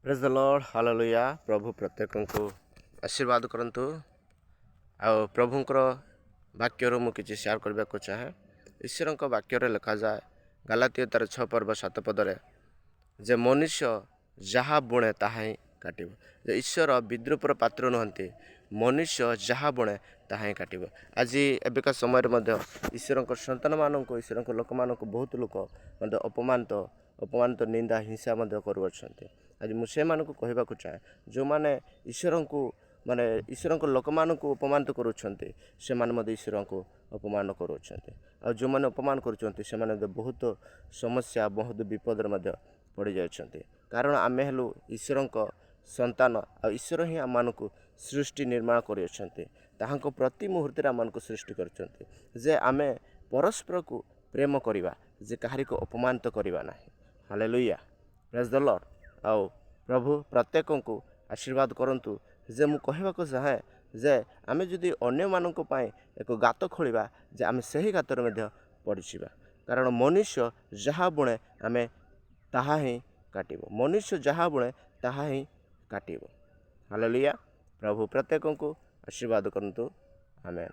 Praise the lord hallelujah. प्रभु प्रत्येक को आशीर्वाद करंतु। आ प्रभुंकर वाक्यर मु किछि शेयर करबा को चाहे। ईश्वर वाक्य लिखा जाए गलातिया तार 6 पर्व 7 पदरे जे मनुष्य जहा बुणे ताहा ही काटिब। जे ईश्वर विद्रूपर पात्र नुहंती, मनुष्य जहा बुणे ताहा ही काटिब। आज एबिका समय ईश्वर संतान मानक ईश्वर लोक मानक बहुत लोक अपमानित निंदा हिंसा करुछंती। आज मुझे कहवा चाहे जो मैंने ईश्वर को माने ईश्वर लोक मान अपमानित करुछंती से माने ईश्वर को अपमान करुछंती। आ जो मैंने अपमान करुछंती से माने बहुत समस्या बहुत विपद पड़ जाती। कारण आमे हेलु ईश्वर संतान आ ईश्वर ही आम मानक सृष्टि निर्माण करछंती। ताहांको प्रति मुहूर्त आम मानक सृष्टि करछंती जे आमे परस्पर को प्रेम करिबा, जे कहारी को अपमानित करिबा नाही। Hallelujah, praise the Lord. आओ प्रभु प्रत्येक को आशीर्वाद करंतु। जे मु कहवा को चाहे जे आमे जदि अन्य मानक पाए एक गात खोलिबा जे आमे सही गातर मध्य पड़िछिबा। कारण मनुष्य जहा बुणे आमे ताहा ही काटिब। मनुष्य जहा बुणे ताहा ही काटिब। हालेलुया, प्रभु प्रत्येक को आशीर्वाद करंतु। आमेन।